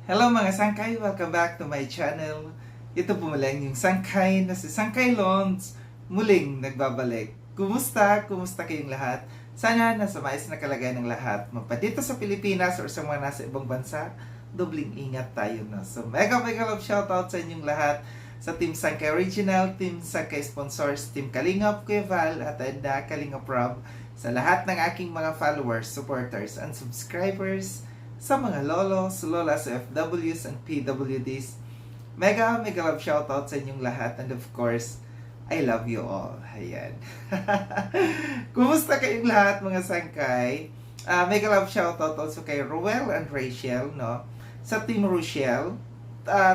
Hello mga sangkay! Welcome back to my channel. Ito po muling yung sangkay na si Sangkay Lons muling nagbabalik. Kumusta? Kumusta kayong lahat? Sana nasa maayos na kalagayan ng lahat. Dito sa Pilipinas or sa mga nasa ibang bansa, dobling ingat tayo na. So mega love shoutout sa inyong lahat. Sa Team Sangkay Original, Team Sangkay Sponsors, Team Kalingap, Kuya Val, at Eda Kalingap Rob. Sa lahat ng aking mga followers, supporters, and subscribers, sa mga lolos, lolas, FWs, and PWDs. Mega love shoutout sa inyong lahat. And of course, I love you all. Ayan. Kumusta kayong lahat mga sangkay? Mega love shoutout also kay Ruel and Rachel, no? Sa Team Rochelle,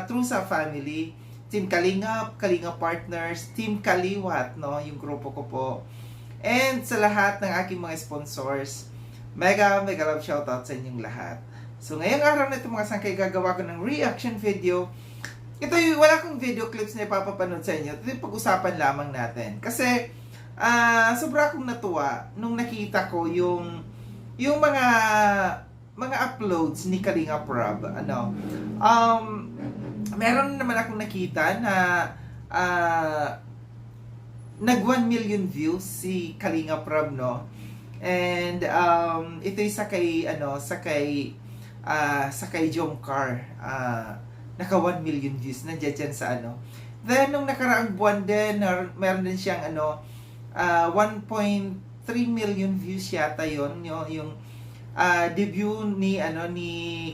True sa Family, Team Kalingap, Kalingap Partners, Team Kaliwat, no? Yung grupo ko po. And sa lahat ng aking mga sponsors, mega love shoutout sa inyong lahat. So ngayong araw na ito mga sangkay, gagawa ko ng reaction video. Ito yung wala kong video clips na ipapapanood sa inyo. Ito yung pag-usapan lamang natin. Kasi sobra akong natuwa nung nakita ko yung mga uploads ni Kalingap Rob. Meron naman akong nakita na nag 1 million views si Kalingap Rob, no? And ito'y sa kay Jomcar. Naka 1 million views nandiyan dyan sa ano. Then nung nakaraang buwan din, meron din siyang 1.3 million views yata yon yung debut ni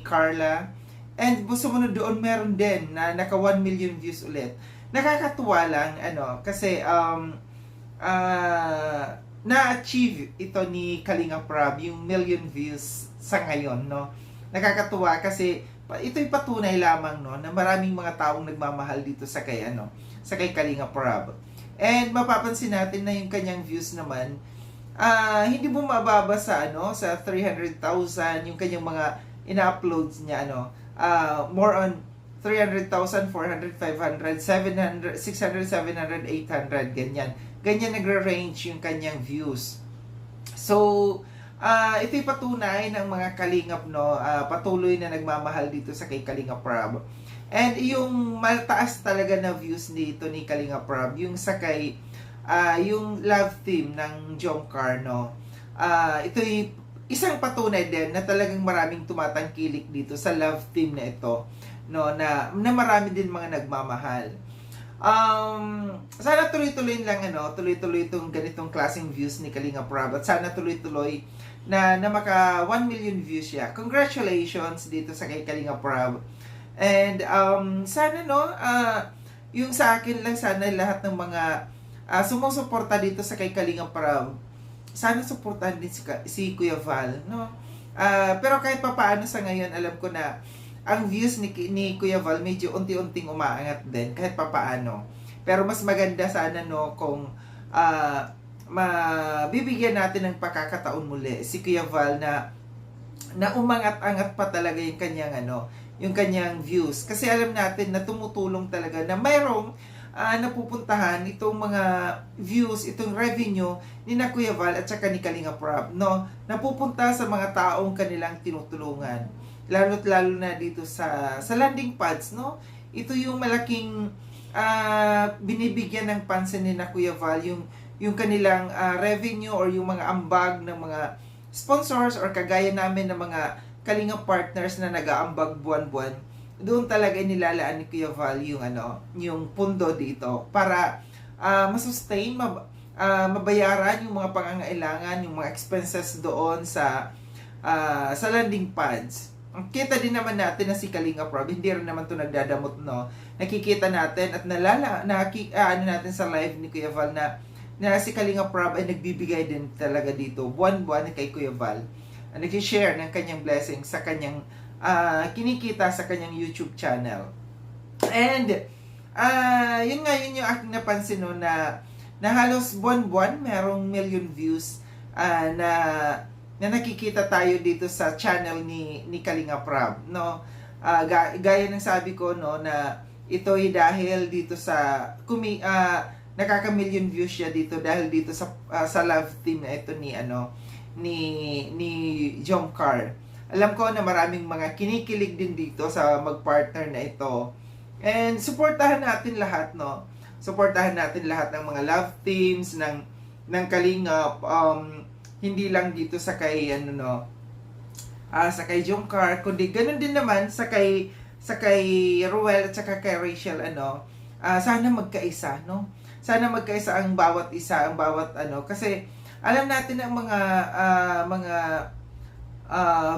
Carla. And sumunod doon meron din na naka 1 million views ulit. Nakakatuwa lang kasi na-achieve ito ni Kalingap Rob yung million views sa ngayon, no. Nakakatuwa kasi ito'y patunay lamang, no, na maraming mga taong nagmamahal dito sa kay Kalingap Rob. And mapapansin natin na yung kanyang views naman hindi bumababa sa sa 300,000 yung kanyang mga ina-uploads niya, more on 300,000, 400, 500, 700, 600, 700, 800, ganyan. Ganyan nagre-range yung kanyang views. So, ito'y patunay ng mga Kalingap, no, patuloy na nagmamahal dito sa kay Kalingap Rob. And yung mataas talaga na views dito ni Kalingap Rob, yung sa kay, yung love team ng Jomcar, no. Ito'y isang patunay din na talagang maraming tumatangkilik dito sa love team na ito, no, na marami din mga nagmamahal. Sana tuloy-tuloy lang tuloy-tuloy itong ganitong klaseng views ni Kalingap Rob at sana tuloy-tuloy na maka 1 million views siya. Congratulations dito sa kay Kalingap Rob. And sana yung sa akin lang, sana lahat ng mga sumusuporta dito sa kay Kalingap Rob, sana suportahan din si Kuya Val, no. Pero kahit papaano sa ngayon, alam ko na ang views ni Kuya Val medyo unti-unting umaangat din kahit papaano. Pero mas maganda sana, no, kung mabibigyan natin ng pagkakataon muli si Kuya Val na umangat-angat pa talaga yung kanyang views. Kasi alam natin na tumutulong talaga na mayroong napupuntahan itong mga views, itong revenue ni na Kuya Val at saka ni Kalingap Rob, no, napupunta sa mga taong kanilang tinutulungan. Lalo na dito sa landing pads, no? Ito yung malaking binibigyan ng pansin ni na Kuya Val, yung kanilang revenue or yung mga ambag ng mga sponsors or kagaya namin ng mga Kalingap partners na nag-aambag buwan-buwan. Doon talaga nilalaan ni Kuya Val yung pundo dito para masustain, mabayaran yung mga pangangailangan, yung mga expenses doon sa landing pads. Kita din naman natin na si Kalingap Rob, hindi rin naman ito nagdadamot, no. Nakikita natin at natin sa live ni Kuya Val na si Kalingap Rob ay nagbibigay din talaga dito buwan-buwan kay Kuya Val. Nag-share ng kanyang blessing sa kanyang kinikita sa kanyang YouTube channel. And yun yung aking napansin, no, na halos buwan-buwan merong million views na nakikita tayo dito sa channel ni Kalingap Rob, no. Gaya ng sabi ko, no, na ito'y dahil dito sa nakaka-million views siya dito dahil dito sa love team na ito ni Jomcar. Alam ko na maraming mga kinikilig din dito sa magpartner na ito. And supportahan natin lahat, no? Supportahan natin lahat ng mga love teams ng Kalingap, hindi lang dito sa kay sa kay Jungkar, kundi ganun din naman sa kay Ruel at saka kay Rachel, sana magkaisa, no? Sana magkaisa ang bawat isa, ang bawat kasi alam natin ang mga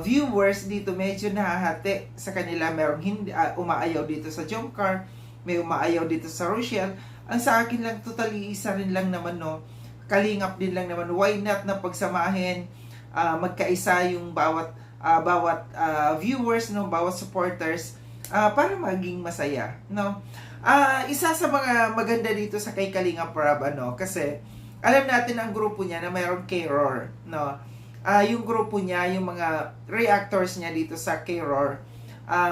viewers dito medyo nahahati sa kanila. Merong hindi umaayaw dito sa Jungkar, may umaayaw dito sa Rochelle. Ang sa akin lang, totally isa rin lang naman, no? Kalingap din lang naman. Why not na pagsamahin, magkaisa yung bawat viewers, no? Bawat supporters, para maging masaya, no? Isa sa mga maganda dito sa kay Kalingap Rab, kasi alam natin ang grupo niya na mayroong K-Roar, no? Yung grupo niya, yung mga reactors niya dito sa K-Roar,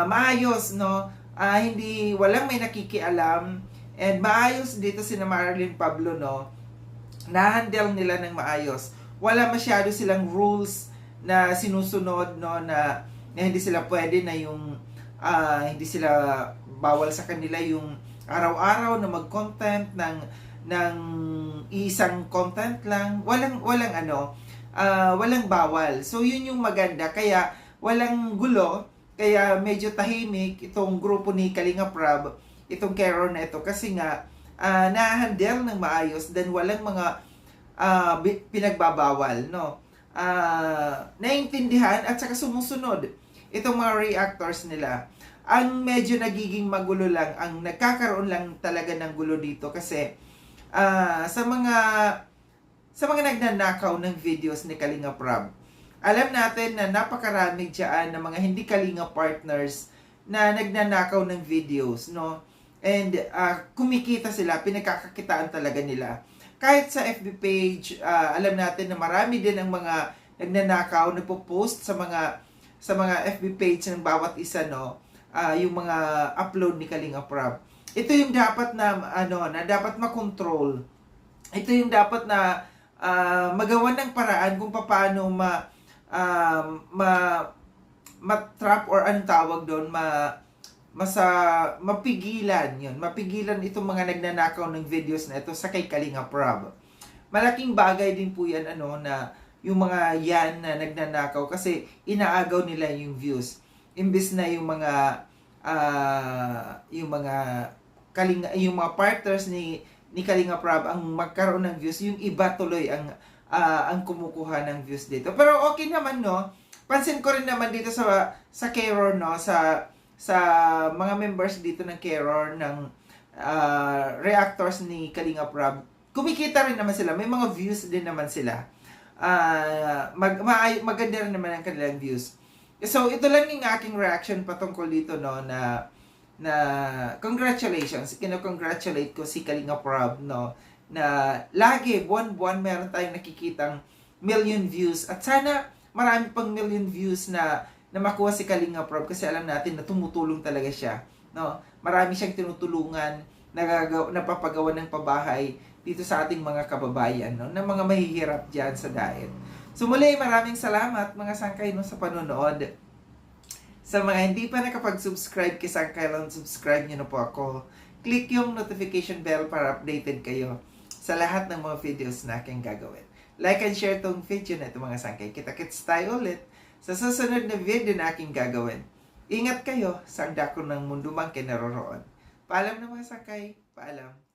maayos, no? Hindi, walang may nakikialam. And maayos dito si Marilyn Pablo, no? Na-handle nila ng maayos. Wala masyado silang rules na sinusunod, no? Na hindi sila pwede na yung hindi sila bawal sa kanila yung araw-araw na mag-content ng isang content lang. Walang walang bawal. So yun yung maganda. Kaya walang gulo. Kaya medyo tahimik itong grupo ni Kalingap Rab, itong K-Roar na ito, kasi nga na-handle ng maayos, then walang mga pinagbabawal, no? Naiintindihan at saka sumusunod itong mga reactors nila. Ang medyo nagiging magulo lang, ang nagkakaroon lang talaga ng gulo dito kasi sa mga nagnanakaw ng videos ni Kalingap Rab, alam natin na napakarami dyan ng mga hindi Kalingap partners na nagnanakaw ng videos, no? And kumikita sila, pinagkakakitaan talaga nila. Kahit sa FB page, alam natin na marami din ang mga nagnanakaw, nagpo-post sa mga FB page ng bawat isa, no? Yung mga upload ni Kalingap Rab. Ito yung dapat na na dapat makontrol. Ito yung dapat na magawa ng paraan kung paano ma-trap or anong tawag doon, mapigilan yun. Mapigilan itong mga nagnanakaw ng videos na ito sa kay Kalingap Rab. Malaking bagay din po yan, na yung mga yan na nagnanakaw kasi inaagaw nila yung views. Imbes na yung mga partners ni Kalingap Rab ang magkaroon ng views, yung iba tuloy ang kumukuha ng views dito. Pero okay naman, no? Pansin ko rin naman dito sa K-Roar, no? Sa mga members dito ng K-Roar, ng reactors ni Kalingap Rab, kumikita rin naman sila. May mga views din naman sila. Maganda rin naman ang kanilang views. So, ito lang yung aking reaction patungkol dito, no? Na congratulations. Kino-congratulate ko si Kalingap Rab, no? Na lagi, buwan-buwan, meron tayong nakikitang million views. At sana marami pang million views na makuha si Kalingap Rab, kasi alam natin na tumutulong talaga siya, no? Marami siyang tinutulungan, napapagawa ng pabahay dito sa ating mga kababayan, no? Na mga mahihirap diyan sa daet. So muli, maraming salamat mga sangkay, no, sa panonood. Sa mga hindi pa nakapag-subscribe kay Sangkay Lon, subscribe niyo na po ako. Click yung notification bell para updated kayo sa lahat ng mga videos na aking gagawin. Like and share tong video na ito mga sangkay. Kita-kits tayo ulit sa susunod na video na aking gagawin. Ingat kayo sa dako ng mundo mang kinaroroon. Paalam na mga sangkay. Paalam.